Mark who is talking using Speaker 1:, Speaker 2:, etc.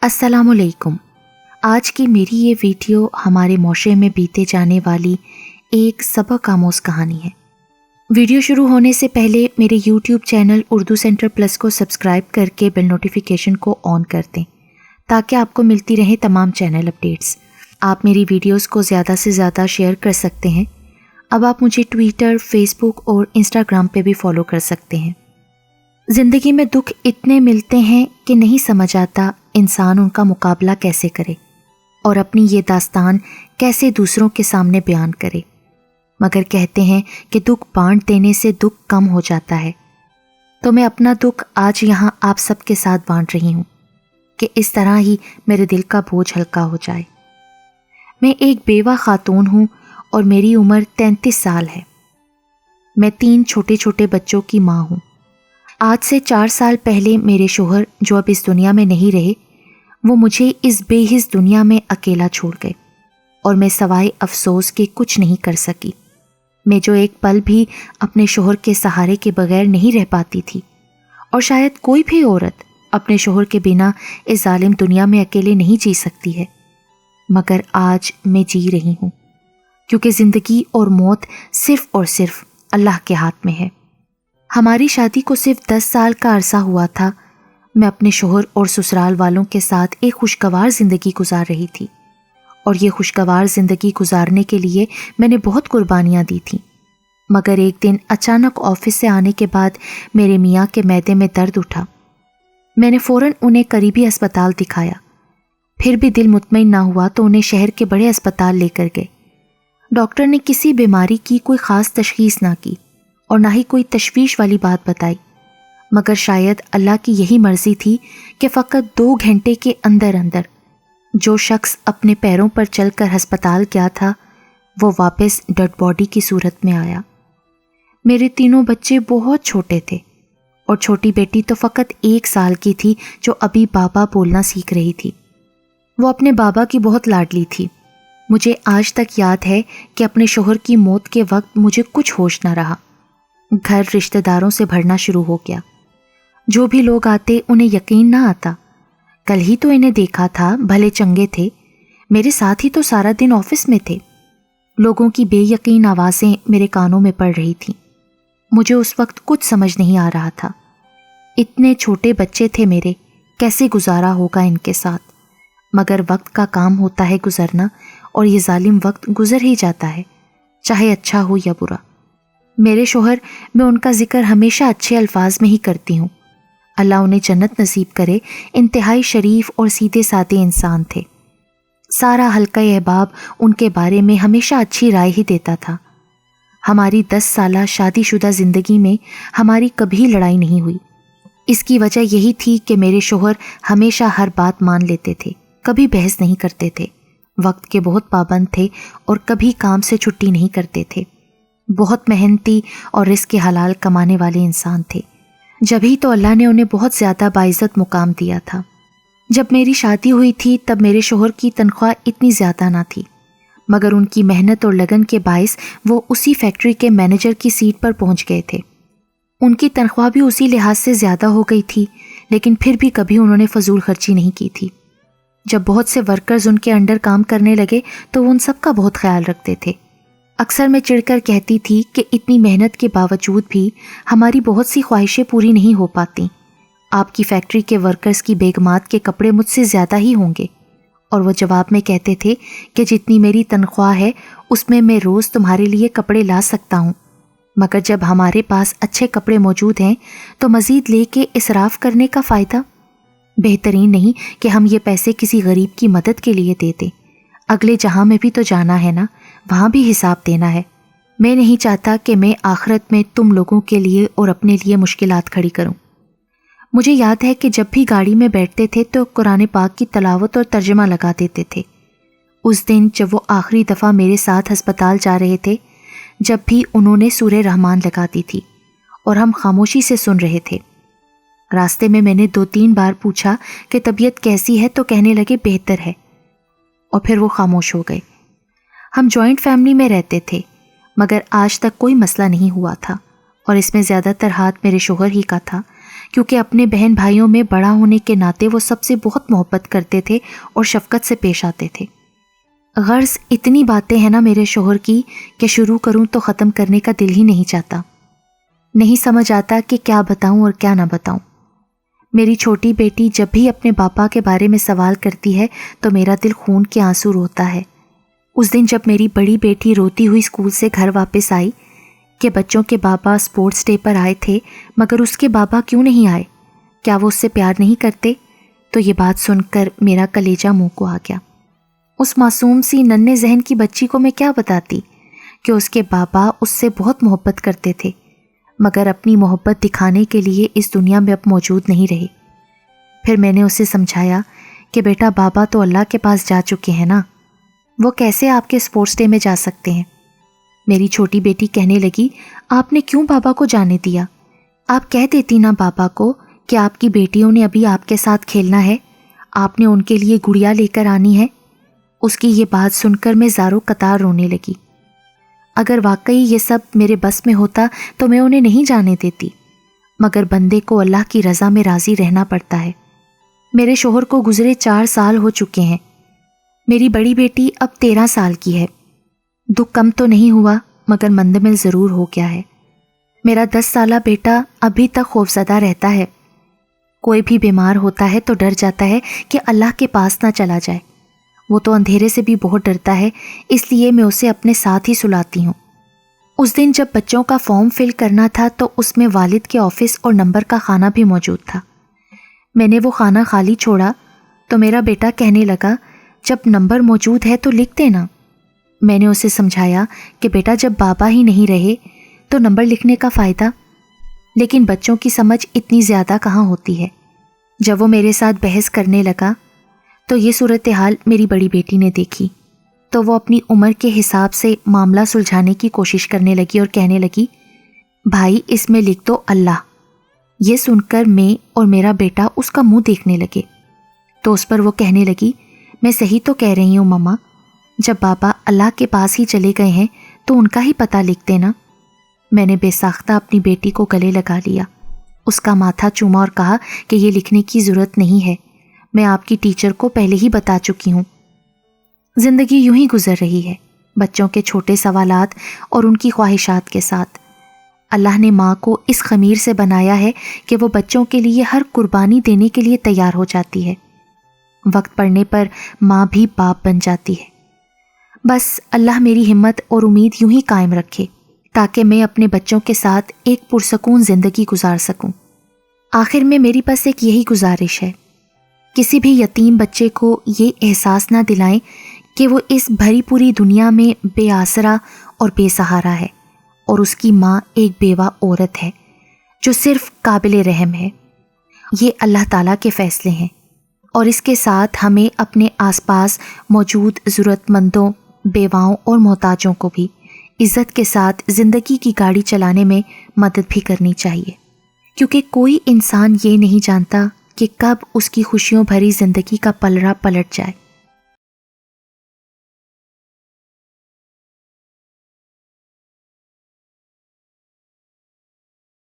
Speaker 1: السلام علیکم۔ آج کی میری یہ ویڈیو ہمارے معاشرے میں بیتے جانے والی ایک سبق آموز کہانی ہے۔ ویڈیو شروع ہونے سے پہلے میرے YouTube channel Urdu centre plus کو سبسکرائب کر کے بیل نوٹیفیکیشن کو آن کر دیں تاکہ آپ کو ملتی رہیں تمام چینل اپڈیٹس۔ آپ میری ویڈیوز کو زیادہ سے زیادہ شیئر کر سکتے ہیں۔ اب آپ مجھے ٹویٹر، فیس بک اور انسٹاگرام پہ بھی فالو کر سکتے ہیں۔ زندگی میں دکھ اتنے ملتے ہیں کہ نہیں سمجھ آتا انسان ان کا مقابلہ کیسے کرے اور اپنی یہ داستان کیسے دوسروں کے سامنے بیان کرے، مگر کہتے ہیں کہ دکھ بانٹ دینے سے دکھ کم ہو جاتا ہے۔ تو میں اپنا دکھ آج یہاں آپ سب کے ساتھ بانٹ رہی ہوں کہ اس طرح ہی میرے دل کا بوجھ ہلکا ہو جائے۔ میں ایک بیوہ خاتون ہوں اور میری عمر 33 سال ہے۔ میں 3 چھوٹے چھوٹے بچوں کی ماں ہوں۔ آج سے 4 سال پہلے میرے شوہر جو اب اس دنیا میں نہیں رہے، وہ مجھے اس بے حس دنیا میں اکیلا چھوڑ گئے اور میں سوائے افسوس کے کچھ نہیں کر سکی۔ میں جو ایک پل بھی اپنے شوہر کے سہارے کے بغیر نہیں رہ پاتی تھی، اور شاید کوئی بھی عورت اپنے شوہر کے بنا اس ظالم دنیا میں اکیلے نہیں جی سکتی ہے، مگر آج میں جی رہی ہوں کیونکہ زندگی اور موت صرف اور صرف اللہ کے ہاتھ میں ہے۔ ہماری شادی کو صرف 10 سال کا عرصہ ہوا تھا۔ میں اپنے شوہر اور سسرال والوں کے ساتھ ایک خوشگوار زندگی گزار رہی تھی، اور یہ خوشگوار زندگی گزارنے کے لیے میں نے بہت قربانیاں دی تھیں، مگر ایک دن اچانک آفس سے آنے کے بعد میرے میاں کے معدے میں درد اٹھا۔ میں نے فوراً انہیں قریبی اسپتال دکھایا، پھر بھی دل مطمئن نہ ہوا تو انہیں شہر کے بڑے اسپتال لے کر گئے۔ ڈاکٹر نے کسی بیماری کی کوئی خاص تشخیص نہ کی اور نہ ہی کوئی تشویش والی بات بتائی، مگر شاید اللہ کی یہی مرضی تھی کہ فقط 2 گھنٹے کے اندر اندر جو شخص اپنے پیروں پر چل کر ہسپتال گیا تھا وہ واپس ڈیڈ باڈی کی صورت میں آیا۔ میرے 3 بچے بہت چھوٹے تھے اور چھوٹی بیٹی تو فقط 1 سال کی تھی جو ابھی بابا بولنا سیکھ رہی تھی۔ وہ اپنے بابا کی بہت لاڈلی تھی۔ مجھے آج تک یاد ہے کہ اپنے شوہر کی موت کے وقت مجھے کچھ ہوش نہ رہا۔ گھر رشتہ داروں سے بھرنا شروع ہو گیا۔ جو بھی لوگ آتے انہیں یقین نہ آتا، کل ہی تو انہیں دیکھا تھا، بھلے چنگے تھے، میرے ساتھ ہی تو سارا دن آفس میں تھے۔ لوگوں کی بے یقین آوازیں میرے کانوں میں پڑ رہی تھیں۔ مجھے اس وقت کچھ سمجھ نہیں آ رہا تھا۔ اتنے چھوٹے بچے تھے میرے، کیسے گزارا ہوگا ان کے ساتھ؟ مگر وقت کا کام ہوتا ہے گزرنا، اور یہ ظالم وقت گزر ہی جاتا ہے، چاہے اچھا ہو یا برا۔ میرے شوہر، میں ان کا ذکر ہمیشہ اچھے الفاظ میں ہی کرتی ہوں۔ اللہ انہیں جنت نصیب کرے۔ انتہائی شریف اور سیدھے سادے انسان تھے۔ سارا حلقہ احباب ان کے بارے میں ہمیشہ اچھی رائے ہی دیتا تھا۔ ہماری 10 سالہ شادی شدہ زندگی میں ہماری کبھی لڑائی نہیں ہوئی۔ اس کی وجہ یہی تھی کہ میرے شوہر ہمیشہ ہر بات مان لیتے تھے، کبھی بحث نہیں کرتے تھے، وقت کے بہت پابند تھے اور کبھی کام سے چھٹی نہیں کرتے تھے۔ بہت محنتی اور رزق حلال کمانے والے انسان تھے، جبھی تو اللہ نے انہیں بہت زیادہ باعزت مقام دیا تھا۔ جب میری شادی ہوئی تھی تب میرے شوہر کی تنخواہ اتنی زیادہ نہ تھی، مگر ان کی محنت اور لگن کے باعث وہ اسی فیکٹری کے مینیجر کی سیٹ پر پہنچ گئے تھے۔ ان کی تنخواہ بھی اسی لحاظ سے زیادہ ہو گئی تھی، لیکن پھر بھی کبھی انہوں نے فضول خرچی نہیں کی تھی۔ جب بہت سے ورکرز ان کے انڈر کام کرنے لگے تو وہ ان سب کا بہت خیال رکھتے تھے۔ اکثر میں چڑھ کر کہتی تھی کہ اتنی محنت کے باوجود بھی ہماری بہت سی خواہشیں پوری نہیں ہو پاتی۔ آپ کی فیکٹری کے ورکرز کی بیگمات کے کپڑے مجھ سے زیادہ ہی ہوں گے، اور وہ جواب میں کہتے تھے کہ جتنی میری تنخواہ ہے اس میں روز تمہارے لیے کپڑے لا سکتا ہوں، مگر جب ہمارے پاس اچھے کپڑے موجود ہیں تو مزید لے کے اسراف کرنے کا فائدہ؟ بہترین نہیں کہ ہم یہ پیسے کسی غریب کی مدد کے لیے دے دیں؟ اگلے جہاں میں بھی تو جانا ہے نا، وہاں بھی حساب دینا ہے۔ میں نہیں چاہتا کہ میں آخرت میں تم لوگوں کے لیے اور اپنے لیے مشکلات کھڑی کروں۔ مجھے یاد ہے کہ جب بھی گاڑی میں بیٹھتے تھے تو قرآن پاک کی تلاوت اور ترجمہ لگا دیتے تھے۔ اس دن جب وہ آخری دفعہ میرے ساتھ ہسپتال جا رہے تھے، جب بھی انہوں نے سورہ رحمان لگا دی تھی اور ہم خاموشی سے سن رہے تھے۔ راستے میں نے 2-3 بار پوچھا کہ طبیعت کیسی ہے تو کہنے لگے بہتر ہے، اور پھر وہ خاموش ہو گئے۔ ہم جوائنٹ فیملی میں رہتے تھے، مگر آج تک کوئی مسئلہ نہیں ہوا تھا، اور اس میں زیادہ تر ہاتھ میرے شوہر ہی کا تھا، کیونکہ اپنے بہن بھائیوں میں بڑا ہونے کے ناطے وہ سب سے بہت محبت کرتے تھے اور شفقت سے پیش آتے تھے۔ غرض اتنی باتیں ہیں نا میرے شوہر کی کہ شروع کروں تو ختم کرنے کا دل ہی نہیں چاہتا۔ نہیں سمجھ آتا کہ کیا بتاؤں اور کیا نہ بتاؤں۔ میری چھوٹی بیٹی جب بھی اپنے پاپا کے بارے میں سوال کرتی ہے تو میرا دل خون کے آنسو روتا ہے۔ اس دن جب میری بڑی بیٹی روتی ہوئی اسکول سے گھر واپس آئی کہ بچوں کے بابا اسپورٹس ڈے پر آئے تھے مگر اس کے بابا کیوں نہیں آئے، کیا وہ اس سے پیار نہیں کرتے، تو یہ بات سن کر میرا کلیجہ منہ کو آ گیا۔ اس معصوم سی ننھے ذہن کی بچی کو میں کیا بتاتی کہ اس کے بابا اس سے بہت محبت کرتے تھے مگر اپنی محبت دکھانے کے لیے اس دنیا میں اب موجود نہیں رہے۔ پھر میں نے اسے سمجھایا کہ بیٹا بابا تو اللہ کے پاس جا چکے ہیں نا، وہ کیسے آپ کے اسپورٹس ڈے میں جا سکتے ہیں۔ میری چھوٹی بیٹی کہنے لگی، آپ نے کیوں بابا کو جانے دیا؟ آپ کہہ دیتی نا بابا کو کہ آپ کی بیٹیوں نے ابھی آپ کے ساتھ کھیلنا ہے، آپ نے ان کے لیے گڑیا لے کر آنی ہے۔ اس کی یہ بات سن کر میں زاروں قطار رونے لگی۔ اگر واقعی یہ سب میرے بس میں ہوتا تو میں انہیں نہیں جانے دیتی، مگر بندے کو اللہ کی رضا میں راضی رہنا پڑتا ہے۔ میرے شوہر کو گزرے 4 سال ہو چکے ہیں، میری بڑی بیٹی اب 13 سال کی ہے۔ دکھ کم تو نہیں ہوا مگر مندمل ضرور ہو گیا ہے۔ میرا 10 سالہ بیٹا ابھی تک خوفزدہ رہتا ہے، کوئی بھی بیمار ہوتا ہے تو ڈر جاتا ہے کہ اللہ کے پاس نہ چلا جائے۔ وہ تو اندھیرے سے بھی بہت ڈرتا ہے، اس لیے میں اسے اپنے ساتھ ہی سلاتی ہوں۔ اس دن جب بچوں کا فارم فل کرنا تھا تو اس میں والد کے آفس اور نمبر کا خانہ بھی موجود تھا۔ میں نے وہ خانہ خالی چھوڑا تو میرا بیٹا کہنے لگا، جب نمبر موجود ہے تو لکھ دینا۔ میں نے اسے سمجھایا کہ بیٹا جب بابا ہی نہیں رہے تو نمبر لکھنے کا فائدہ، لیکن بچوں کی سمجھ اتنی زیادہ کہاں ہوتی ہے۔ جب وہ میرے ساتھ بحث کرنے لگا تو یہ صورتحال میری بڑی بیٹی نے دیکھی تو وہ اپنی عمر کے حساب سے معاملہ سلجھانے کی کوشش کرنے لگی اور کہنے لگی، بھائی اس میں لکھ دو اللہ۔ یہ سن کر میں اور میرا بیٹا اس کا منہ دیکھنے لگے تو اس پر وہ کہنے لگی، میں صحیح تو کہہ رہی ہوں ماما، جب بابا اللہ کے پاس ہی چلے گئے ہیں تو ان کا ہی پتہ لکھ دینا۔ میں نے بے ساختہ اپنی بیٹی کو گلے لگا لیا، اس کا ماتھا چوما اور کہا کہ یہ لکھنے کی ضرورت نہیں ہے، میں آپ کی ٹیچر کو پہلے ہی بتا چکی ہوں۔ زندگی یوں ہی گزر رہی ہے، بچوں کے چھوٹے سوالات اور ان کی خواہشات کے ساتھ۔ اللہ نے ماں کو اس خمیر سے بنایا ہے کہ وہ بچوں کے لیے ہر قربانی دینے کے لیے تیار ہو جاتی ہے۔ وقت پڑنے پر ماں بھی باپ بن جاتی ہے۔ بس اللہ میری ہمت اور امید یوں ہی قائم رکھے تاکہ میں اپنے بچوں کے ساتھ ایک پرسکون زندگی گزار سکوں۔ آخر میں میری بس ایک یہی گزارش ہے، کسی بھی یتیم بچے کو یہ احساس نہ دلائیں کہ وہ اس بھری پوری دنیا میں بے آسرا اور بے سہارا ہے اور اس کی ماں ایک بیوہ عورت ہے جو صرف قابل رحم ہے۔ یہ اللہ تعالیٰ کے فیصلے ہیں اور اس کے ساتھ ہمیں اپنے آس پاس موجود ضرورت مندوں، بیواؤں اور محتاجوں کو بھی عزت کے ساتھ زندگی کی گاڑی چلانے میں مدد بھی کرنی چاہیے، کیونکہ کوئی انسان یہ نہیں جانتا کہ کب اس کی خوشیوں بھری زندگی کا پلڑا پلٹ جائے۔